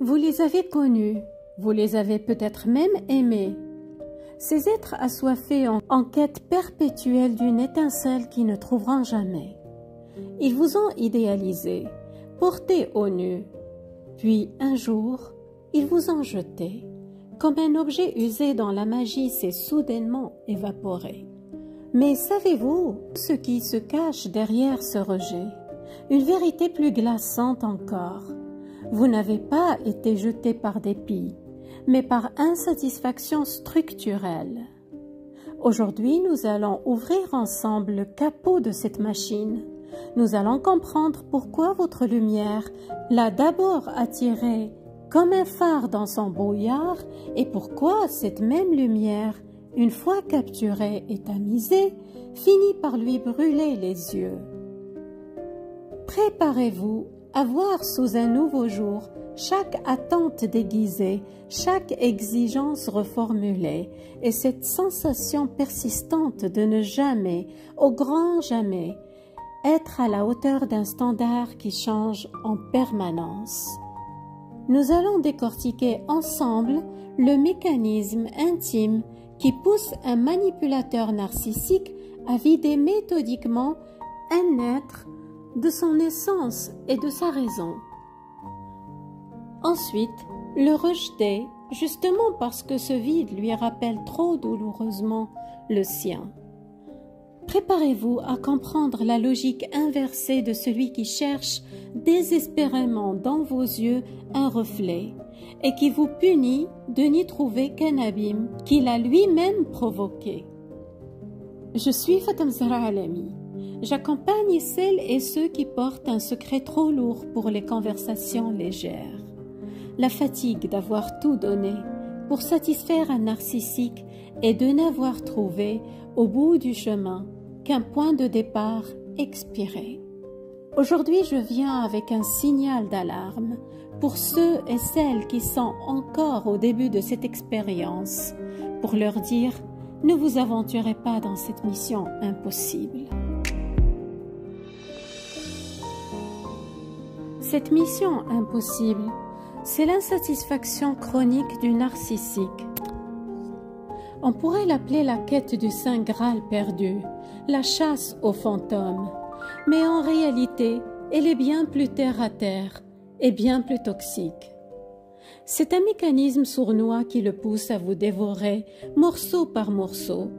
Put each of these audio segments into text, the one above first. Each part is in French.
Vous les avez connus, vous les avez peut-être même aimés. Ces êtres assoiffés en quête perpétuelle d'une étincelle qui ne trouveront jamais. Ils vous ont idéalisé, porté au nu, puis un jour, ils vous ont jeté, comme un objet usé dont la magie s'est soudainement évaporée. Mais savez-vous ce qui se cache derrière ce rejet? Une vérité plus glaçante encore. Vous n'avez pas été jeté par dépit, mais par insatisfaction structurelle. Aujourd'hui, nous allons ouvrir ensemble le capot de cette machine. Nous allons comprendre pourquoi votre lumière l'a d'abord attiré comme un phare dans son brouillard et pourquoi cette même lumière, une fois capturée et tamisée, finit par lui brûler les yeux. Préparez-vous à voir sous un nouveau jour chaque attente déguisée, chaque exigence reformulée et cette sensation persistante de ne jamais, au grand jamais, être à la hauteur d'un standard qui change en permanence. Nous allons décortiquer ensemble le mécanisme intime qui pousse un manipulateur narcissique à vider méthodiquement un être de son essence et de sa raison. Ensuite, le rejeter, justement parce que ce vide lui rappelle trop douloureusement le sien. Préparez-vous à comprendre la logique inversée de celui qui cherche désespérément dans vos yeux un reflet et qui vous punit de n'y trouver qu'un abîme qu'il a lui-même provoqué. Je suis Fatem Zahra Alami. J'accompagne celles et ceux qui portent un secret trop lourd pour les conversations légères. La fatigue d'avoir tout donné pour satisfaire un narcissique et de n'avoir trouvé au bout du chemin qu'un point de départ expiré. Aujourd'hui, je viens avec un signal d'alarme pour ceux et celles qui sont encore au début de cette expérience, pour leur dire « Ne vous aventurez pas dans cette mission impossible ». Cette mission impossible, c'est l'insatisfaction chronique du narcissique. On pourrait l'appeler la quête du Saint Graal perdu, la chasse aux fantômes. Mais en réalité, elle est bien plus terre à terre et bien plus toxique. C'est un mécanisme sournois qui le pousse à vous dévorer morceau par morceau,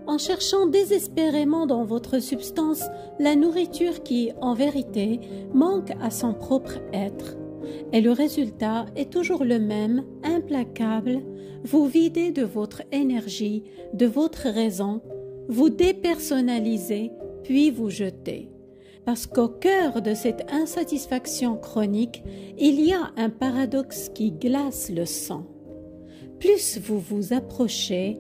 en cherchant désespérément dans votre substance la nourriture qui, en vérité, manque à son propre être. Et le résultat est toujours le même, implacable, vous videz de votre énergie, de votre raison, vous dépersonnalisez, puis vous jetez. Parce qu'au cœur de cette insatisfaction chronique, il y a un paradoxe qui glace le sang. Plus vous vous approchez,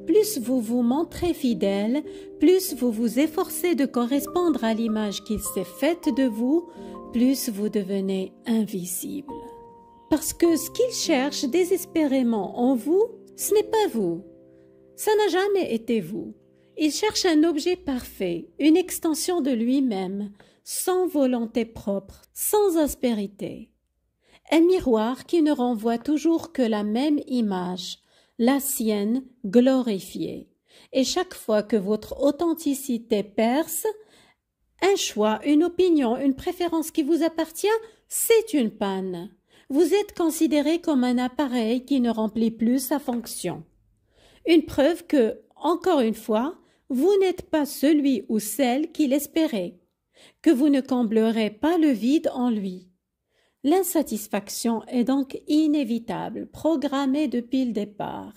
plus vous vous montrez fidèle, plus vous vous efforcez de correspondre à l'image qu'il s'est faite de vous, plus vous devenez invisible. Parce que ce qu'il cherche désespérément en vous, ce n'est pas vous. Ça n'a jamais été vous. Il cherche un objet parfait, une extension de lui-même, sans volonté propre, sans aspérité. Un miroir qui ne renvoie toujours que la même image, la sienne glorifiée. Et chaque fois que votre authenticité perce, un choix, une opinion, une préférence qui vous appartient, c'est une panne. Vous êtes considéré comme un appareil qui ne remplit plus sa fonction. Une preuve que, encore une fois, vous n'êtes pas celui ou celle qu'il espérait, que vous ne comblerez pas le vide en lui. L'insatisfaction est donc inévitable, programmée depuis le départ.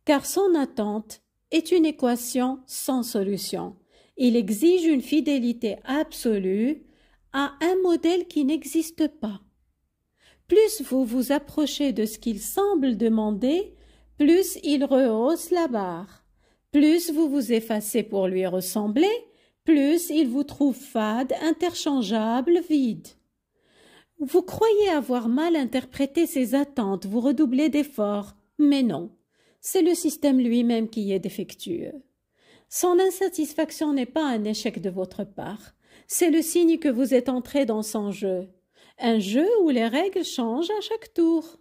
Car son attente est une équation sans solution. Il exige une fidélité absolue à un modèle qui n'existe pas. Plus vous vous approchez de ce qu'il semble demander, plus il rehausse la barre. Plus vous vous effacez pour lui ressembler, plus il vous trouve fade, interchangeable, vide. Vous croyez avoir mal interprété ses attentes, vous redoublez d'efforts, mais non, c'est le système lui-même qui est défectueux. Son insatisfaction n'est pas un échec de votre part, c'est le signe que vous êtes entré dans son jeu. un jeu où les règles changent à chaque tour.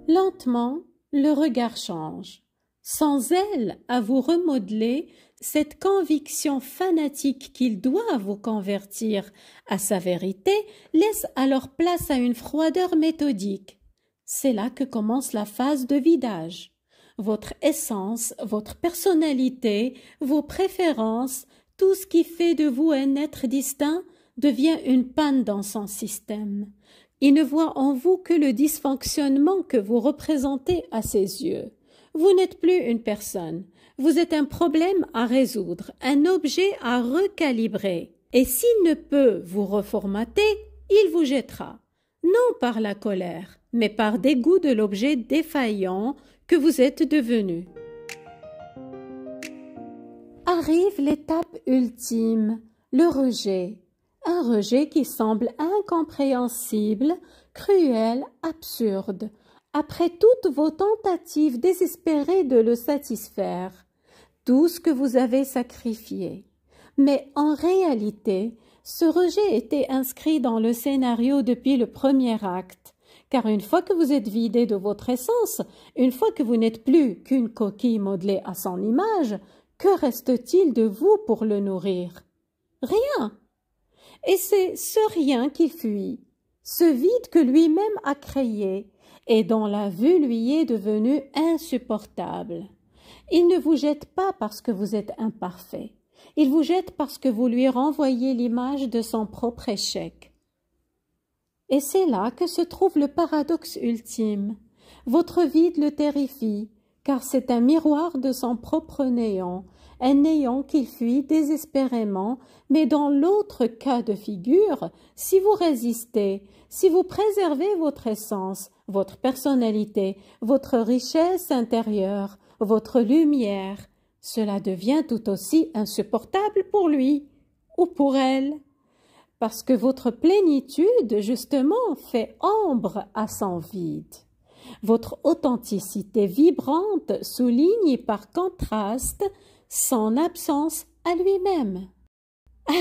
Lentement, le regard change. Sans elle à vous remodeler, cette conviction fanatique qu'il doit vous convertir à sa vérité laisse alors place à une froideur méthodique. C'est là que commence la phase de vidage. Votre essence, votre personnalité, vos préférences, tout ce qui fait de vous un être distinct devient une panne dans son système. Il ne voit en vous que le dysfonctionnement que vous représentez à ses yeux. Vous n'êtes plus une personne, vous êtes un problème à résoudre, un objet à recalibrer. Et s'il ne peut vous reformater, il vous jettera, non par la colère, mais par dégoût de l'objet défaillant que vous êtes devenu. Arrive l'étape ultime, le rejet. Un rejet qui semble incompréhensible, cruel, absurde, après toutes vos tentatives désespérées de le satisfaire, tout ce que vous avez sacrifié. Mais en réalité, ce rejet était inscrit dans le scénario depuis le premier acte, car une fois que vous êtes vidé de votre essence, une fois que vous n'êtes plus qu'une coquille modelée à son image, que reste-t-il de vous pour le nourrir? Rien. Et c'est ce rien qui fuit, ce vide que lui-même a créé et dont la vue lui est devenue insupportable. Il ne vous jette pas parce que vous êtes imparfait, il vous jette parce que vous lui renvoyez l'image de son propre échec. Et c'est là que se trouve le paradoxe ultime. Votre vide le terrifie, car c'est un miroir de son propre néant, un néant qu'il fuit désespérément, mais dans l'autre cas de figure, si vous résistez, si vous préservez votre essence, votre personnalité, votre richesse intérieure, votre lumière, cela devient tout aussi insupportable pour lui ou pour elle, parce que votre plénitude, justement, fait ombre à son vide. Votre authenticité vibrante souligne par contraste son absence à lui-même.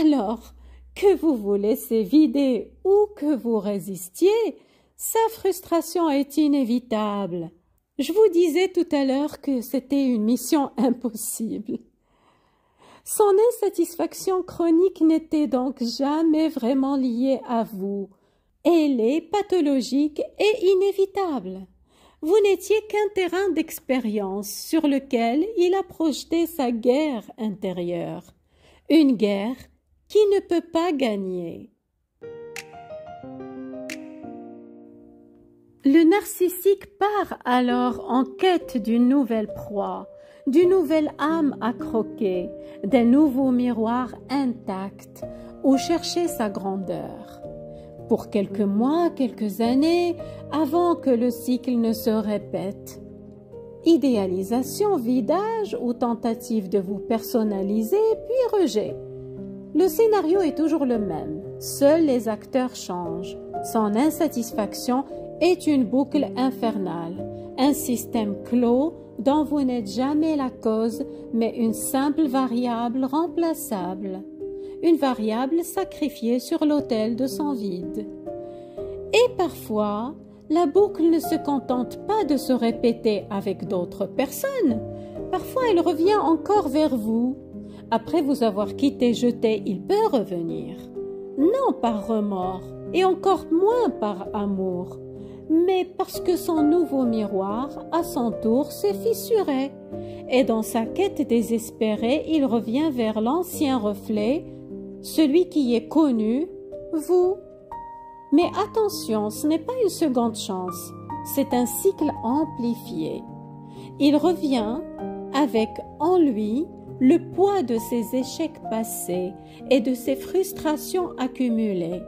Alors, que vous vous laissez vider ou que vous résistiez, sa frustration est inévitable. Je vous disais tout à l'heure que c'était une mission impossible. Son insatisfaction chronique n'était donc jamais vraiment liée à vous. Elle est pathologique et inévitable. Vous n'étiez qu'un terrain d'expérience sur lequel il a projeté sa guerre intérieure, une guerre qui ne peut pas gagner. Le narcissique part alors en quête d'une nouvelle proie, d'une nouvelle âme à croquer, d'un nouveau miroir intact où chercher sa grandeur. Pour quelques mois, quelques années, avant que le cycle ne se répète. Idéalisation, vidage ou tentative de vous personnaliser, puis rejet. Le scénario est toujours le même, seuls les acteurs changent. Son insatisfaction est une boucle infernale, un système clos dont vous n'êtes jamais la cause, mais une simple variable remplaçable. Une variable sacrifiée sur l'autel de son vide. Et parfois, la boucle ne se contente pas de se répéter avec d'autres personnes. Parfois, elle revient encore vers vous. Après vous avoir quitté, jeté, il peut revenir. Non par remords, et encore moins par amour, mais parce que son nouveau miroir, à son tour, s'est fissuré. Et dans sa quête désespérée, il revient vers l'ancien reflet, celui qui est connu, vous. Mais attention, ce n'est pas une seconde chance, c'est un cycle amplifié. Il revient avec en lui le poids de ses échecs passés et de ses frustrations accumulées,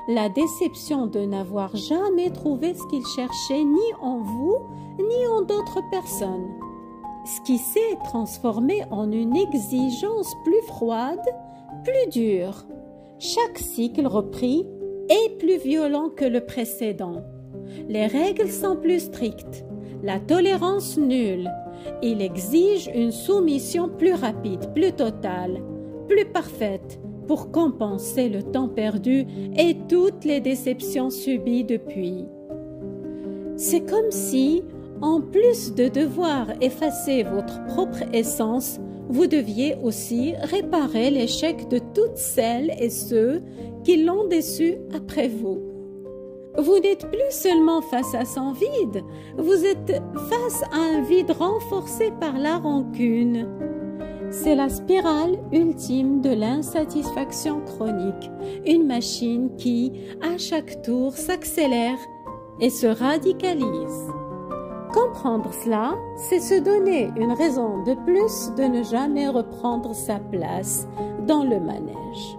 la déception de n'avoir jamais trouvé ce qu'il cherchait ni en vous, ni en d'autres personnes, ce qui s'est transformé en une exigence plus froide, plus dur. Chaque cycle repris est plus violent que le précédent. Les règles sont plus strictes, la tolérance nulle. Il exige une soumission plus rapide, plus totale, plus parfaite, pour compenser le temps perdu et toutes les déceptions subies depuis. C'est comme si, en plus de devoir effacer votre propre essence, vous deviez aussi réparer l'échec de toutes celles et ceux qui l'ont déçu après vous. Vous n'êtes plus seulement face à son vide, vous êtes face à un vide renforcé par la rancune. C'est la spirale ultime de l'insatisfaction chronique, une machine qui, à chaque tour, s'accélère et se radicalise. Comprendre cela, c'est se donner une raison de plus de ne jamais reprendre sa place dans le manège,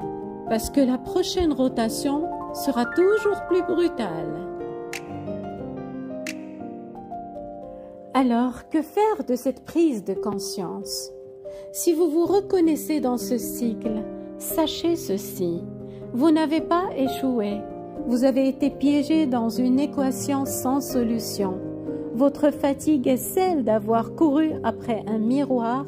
parce que la prochaine rotation sera toujours plus brutale. Alors, que faire de cette prise de conscience? Si vous vous reconnaissez dans ce cycle, sachez ceci, vous n'avez pas échoué, vous avez été piégé dans une équation sans solution. Votre fatigue est celle d'avoir couru après un miroir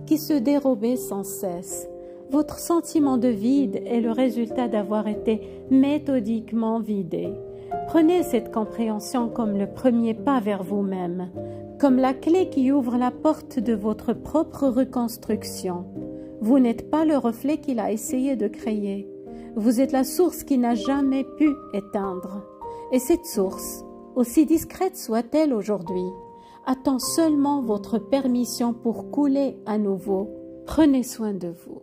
qui se dérobait sans cesse. Votre sentiment de vide est le résultat d'avoir été méthodiquement vidé. Prenez cette compréhension comme le premier pas vers vous-même, comme la clé qui ouvre la porte de votre propre reconstruction. Vous n'êtes pas le reflet qu'il a essayé de créer. Vous êtes la source qui n'a jamais pu éteindre. Et cette source, aussi discrète soit-elle aujourd'hui, attend seulement votre permission pour couler à nouveau. Prenez soin de vous.